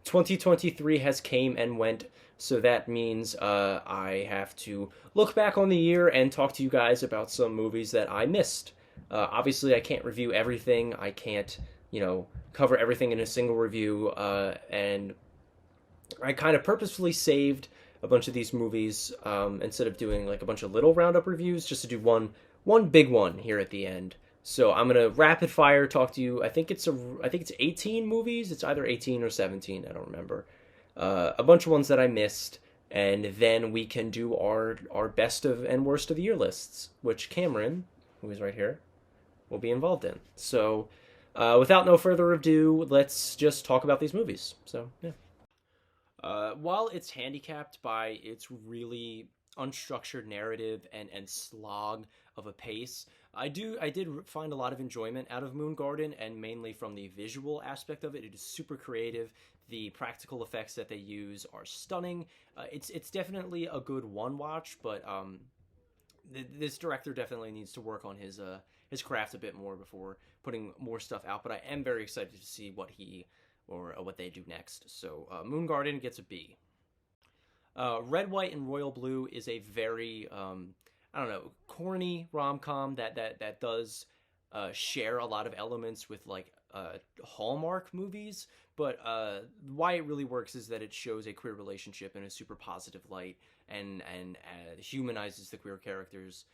2023 has came and went, so that means I have to look back on the year and talk to you guys about some movies that I missed. Obviously, I can't review everything. I can't, cover everything in a single review. And I kind of purposefully saved a bunch of these movies instead of doing like a bunch of little roundup reviews, just to do one big one here at the end. So I'm gonna rapid fire talk to you. I think it's 18 movies. It's either 18 or 17. I don't remember. A bunch of ones that I missed, and then we can do our best of and worst of the year lists, which Cameron, who is right here, will be involved in. So, without no further ado, let's just talk about these movies. So yeah. While it's handicapped by its really unstructured narrative and slog of a pace, I did find a lot of enjoyment out of Moon Garden, and mainly from the visual aspect of it. It is super creative. The practical effects that they use are stunning. It's definitely a good one watch, but this director definitely needs to work on his craft a bit more before putting more stuff out. But I am very excited to see what they do next. So Moon Garden gets a B. Red, White, and Royal Blue is a very I don't know, corny rom-com that does share a lot of elements with like Hallmark movies, but why it really works is that it shows a queer relationship in a super positive light and humanizes the queer characters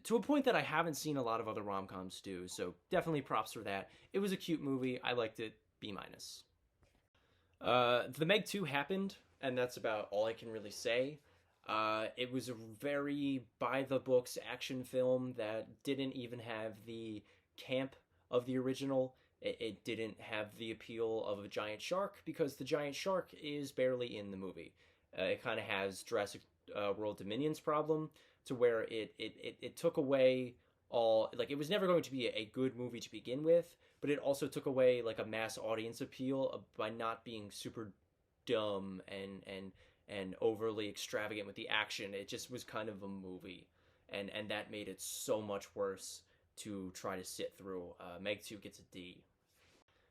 to a point that I haven't seen a lot of other rom-coms do. So definitely props for that. It was a cute movie. I liked it. B minus. The Meg 2 happened, and that's about all I can really say. It was a very by-the-books action film that didn't even have the camp of the original. It didn't have the appeal of a giant shark, because the giant shark is barely in the movie. It kind of has Jurassic World Dominion's problem, to where it took away all, like, it was never going to be a good movie to begin with, but it also took away like a mass audience appeal by not being super dumb and overly extravagant with the action. It just was kind of a movie, and that made it so much worse to try to sit through. Meg 2 gets a D.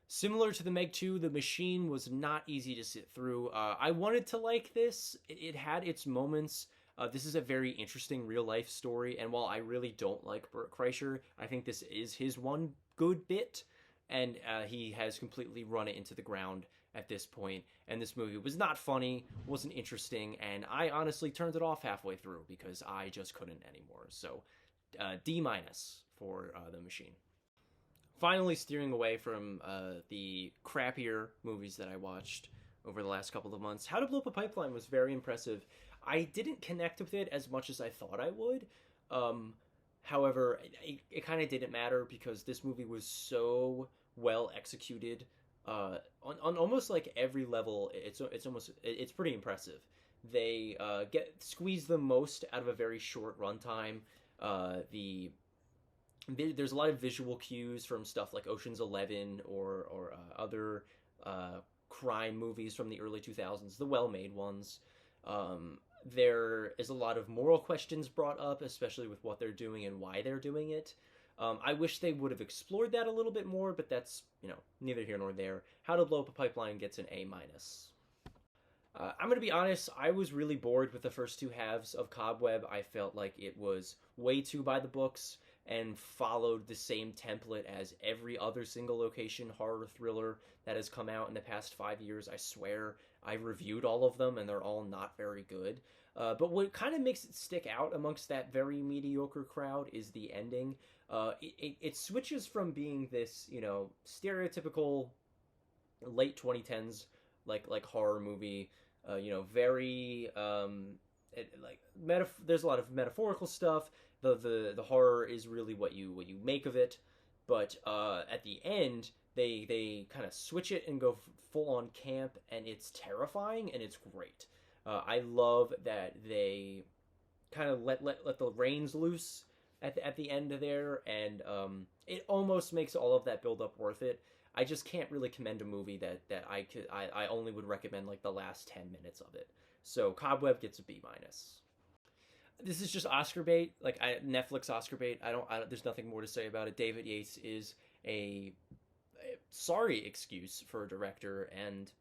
Similar to the Meg 2, The Machine was not easy to sit through. I wanted to like this. It had its moments. This is a very interesting real-life story, and while I really don't like Bert Kreischer, I think this is his one good bit, and he has completely run it into the ground at this point, and this movie was not funny, wasn't interesting, and I honestly turned it off halfway through because I just couldn't anymore. So, D minus for The Machine. Finally, steering away from the crappier movies that I watched over the last couple of months, How to Blow Up a Pipeline was very impressive. I didn't connect with it as much as I thought I would. However, it kind of didn't matter because this movie was so well executed on almost like every level. It's pretty impressive. They squeeze the most out of a very short runtime. There's a lot of visual cues from stuff like Ocean's 11 or other crime movies from the early 2000s, the well-made ones. There is a lot of moral questions brought up, especially with what they're doing and why they're doing it. I wish they would have explored that a little bit more, but that's, neither here nor there. How to Blow Up a Pipeline gets an A minus. I'm going to be honest, I was really bored with the first two halves of Cobweb. I felt like it was way too by the books and followed the same template as every other single location horror thriller that has come out in the past 5 years. I swear, I've reviewed all of them and they're all not very good. But what kind of makes it stick out amongst that very mediocre crowd is the ending. It switches from being this, stereotypical late 2010s like horror movie, very there's a lot of metaphorical stuff. The horror is really what you make of it, but at the end they kind of switch it and go full on camp, and it's terrifying and it's great. I love that they kind of let the reins loose at the end of there, and it almost makes all of that build up worth it. I just can't really commend a movie that I only would recommend like the last 10 minutes of it. So Cobweb gets a B minus. This is just Oscar bait, like Netflix Oscar bait. I don't. There's nothing more to say about it. David Yates is a sorry excuse for a director, and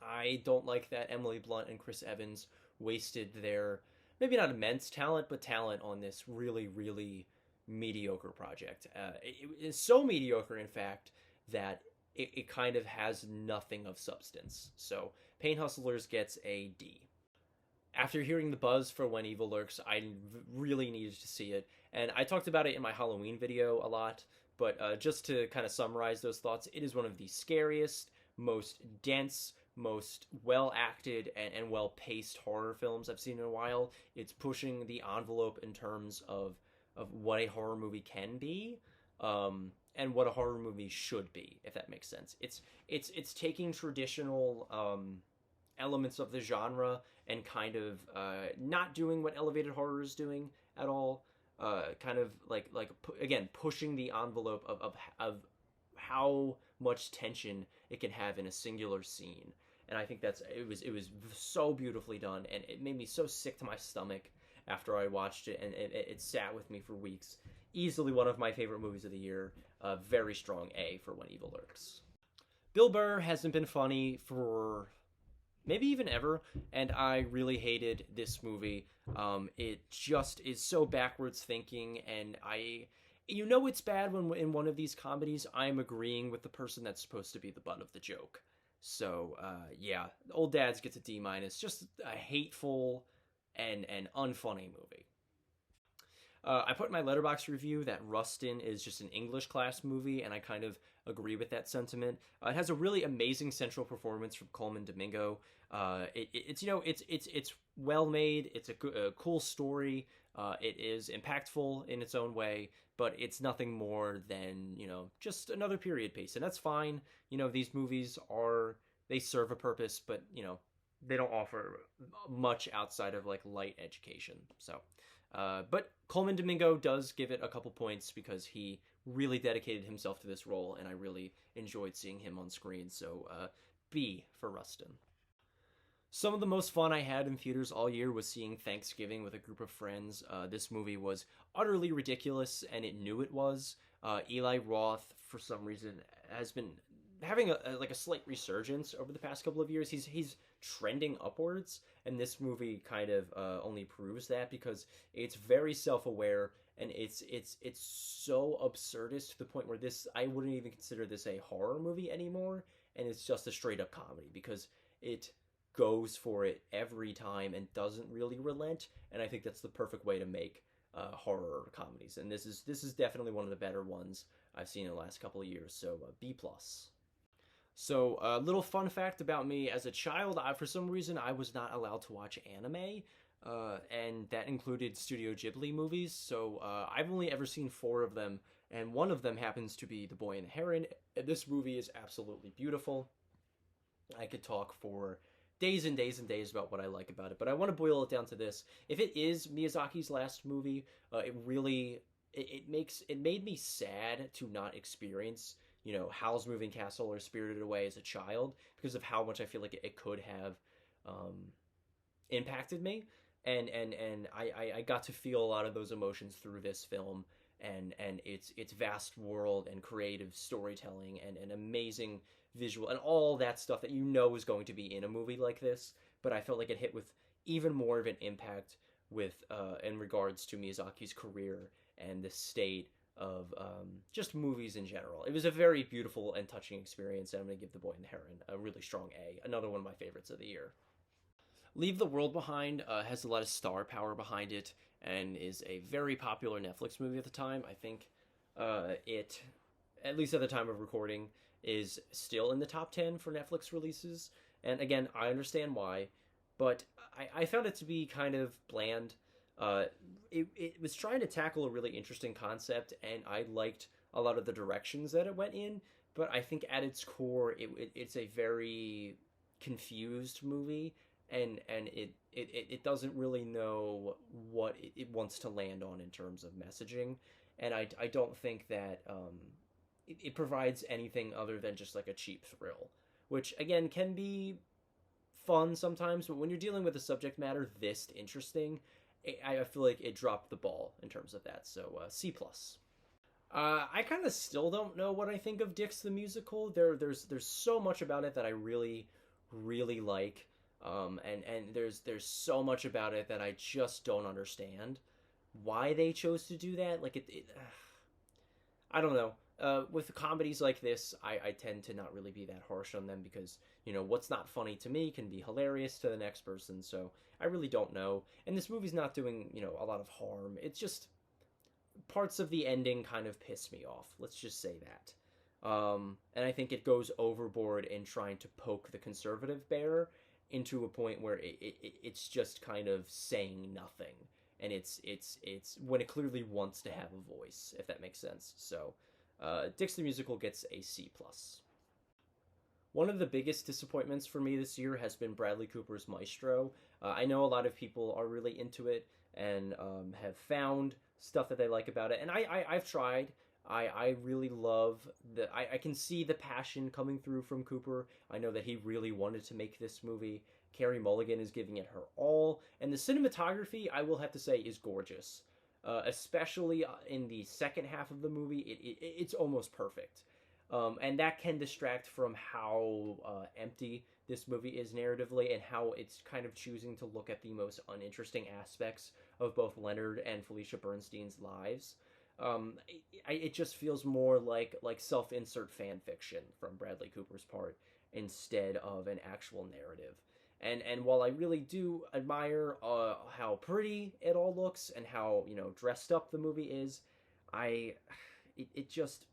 I don't like that Emily Blunt and Chris Evans wasted their maybe not immense talent, but talent on this really, really mediocre project. It is so mediocre, in fact, that it kind of has nothing of substance. So Pain Hustlers gets a D. After hearing the buzz for When Evil Lurks, I really needed to see it. And I talked about it in my Halloween video a lot, but just to kind of summarize those thoughts, it is one of the scariest, most dense, most well acted and well paced horror films I've seen in a while. It's pushing the envelope in terms of what a horror movie can be, and what a horror movie should be, if that makes sense. It's taking traditional elements of the genre and kind of not doing what elevated horror is doing at all. Kind of again pushing the envelope of how much tension it can have in a singular scene. And I think it was so beautifully done, and it made me so sick to my stomach after I watched it, and it sat with me for weeks. Easily one of my favorite movies of the year. A very strong A for When Evil Lurks. Bill Burr hasn't been funny for maybe even ever, and I really hated this movie. It just is so backwards thinking, and it's bad when in one of these comedies I'm agreeing with the person that's supposed to be the butt of the joke. So yeah, Old Dads gets a D minus. Just a hateful and unfunny movie. I put in my Letterboxd review that Rustin is just an English class movie, and I kind of agree with that sentiment. It has a really amazing central performance from Coleman Domingo. It's well made. It's a cool story. It is impactful in its own way, but it's nothing more than just another period piece, and that's fine. These movies they serve a purpose, but they don't offer much outside of like light education. So, but Coleman Domingo does give it a couple points because he really dedicated himself to this role, and I really enjoyed seeing him on screen. So, B for Rustin. Some of the most fun I had in theaters all year was seeing Thanksgiving with a group of friends. This movie was utterly ridiculous, and it knew it was. Eli Roth, for some reason, has been having a slight resurgence over the past couple of years. He's trending upwards, and this movie kind of only proves that because it's very self-aware, and it's so absurdist to the point where I wouldn't even consider this a horror movie anymore, and it's just a straight up comedy because it goes for it every time and doesn't really relent, and I think that's the perfect way to make horror comedies, and this is definitely one of the better ones I've seen in the last couple of years. So B plus. So a little fun fact about me: as a child, for some reason I was not allowed to watch anime, and that included Studio Ghibli movies. So I've only ever seen 4 of them, and one of them happens to be The Boy and the Heron. This movie is absolutely beautiful. I could talk for days and days and days about what I like about it, but I want to boil it down to this: if it is Miyazaki's last movie, it made me sad to not experience Howl's Moving Castle or Spirited Away as a child because of how much I feel like it could have impacted me, and I got to feel a lot of those emotions through this film, and its vast world and creative storytelling and an amazing visual and all that stuff that is going to be in a movie like this. But I felt like it hit with even more of an impact with in regards to Miyazaki's career and the state of just movies in general. It was a very beautiful and touching experience, and I'm going to give The Boy and the Heron a really strong A, another one of my favorites of the year. Leave the World Behind has a lot of star power behind it and is a very popular Netflix movie at the time. I think it, at least at the time of recording, is still in the top 10 for Netflix releases. And again, I understand why, but I found it to be kind of bland. It was trying to tackle a really interesting concept, and I liked a lot of the directions that it went in, but I think at its core, it's a very confused movie, and it doesn't really know what it wants to land on in terms of messaging, and I don't think that it provides anything other than just like a cheap thrill, which again can be fun sometimes, but when you're dealing with a subject matter this interesting, I feel like it dropped the ball in terms of that. So C plus. I kind of still don't know what I think of Dix the musical. There's so much about it that I really really like, and there's so much about it that I just don't understand why they chose to do that. Like I don't know. With comedies like this, I tend to not really be that harsh on them because, what's not funny to me can be hilarious to the next person. So I really don't know. And this movie's not doing, a lot of harm. It's just parts of the ending kind of piss me off. Let's just say that. And I think it goes overboard in trying to poke the conservative bear into a point where it's just kind of saying nothing, and it's when it clearly wants to have a voice, if that makes sense. So, Dix the Musical gets a C plus. One of the biggest disappointments for me this year has been Bradley Cooper's Maestro. I know a lot of people are really into it and have found stuff that they like about it, and I've tried. I really love I can see the passion coming through from Cooper. I know that he really wanted to make this movie. Carey Mulligan is giving it her all, and the cinematography, I will have to say, is gorgeous. Especially in the second half of the movie, it's almost perfect. And that can distract from how empty this movie is narratively and how it's kind of choosing to look at the most uninteresting aspects of both Leonard and Felicia Bernstein's lives. It just feels more like self-insert fan fiction from Bradley Cooper's part instead of an actual narrative. And while I really do admire how pretty it all looks and how dressed up the movie is, it just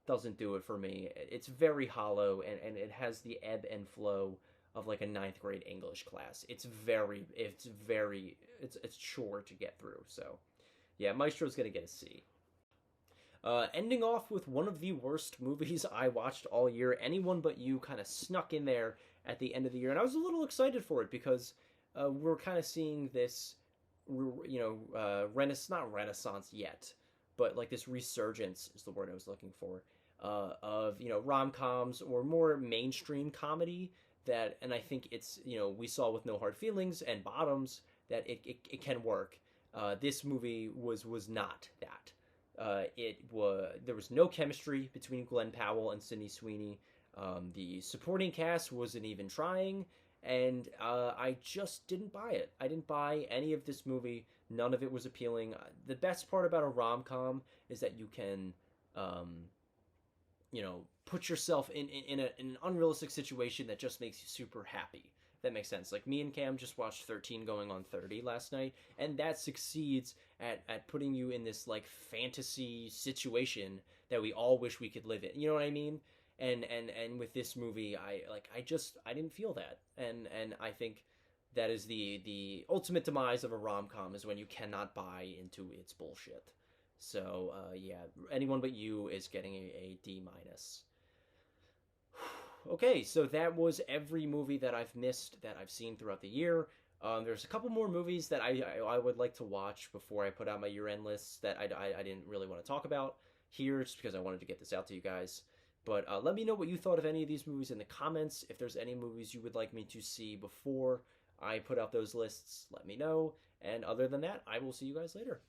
doesn't do it for me. It's very hollow, and it has the ebb and flow of like a ninth grade English class. It's chore to get through. So yeah, Maestro's gonna get a C. Ending off with one of the worst movies I watched all year. Anyone But You kind of snuck in there at the end of the year, and I was a little excited for it because we're kind of seeing this, not renaissance yet, but like this resurgence is the word I was looking for, of rom-coms or more mainstream comedy and I think it's we saw with No Hard Feelings and Bottoms that it can work. This movie was not that. There was no chemistry between Glenn Powell and Sydney Sweeney. The supporting cast wasn't even trying, and I just didn't buy it. I didn't buy any of this movie. None of it was appealing. The best part about a rom-com is that you can, put yourself in an unrealistic situation that just makes you super happy. That makes sense. Like me and Cam just watched 13 going on 30 last night, and that succeeds at putting you in this like fantasy situation that we all wish we could live in. You know what I mean? And with this movie, I didn't feel that. And I think that is the ultimate demise of a rom-com is when you cannot buy into its bullshit. So yeah, Anyone But You is getting a D minus. Okay, so that was every movie that I've missed that I've seen throughout the year. There's a couple more movies that I would like to watch before I put out my year-end lists that I didn't really want to talk about here just because I wanted to get this out to you guys. But let me know what you thought of any of these movies in the comments. If there's any movies you would like me to see before I put out those lists, let me know. And other than that, I will see you guys later.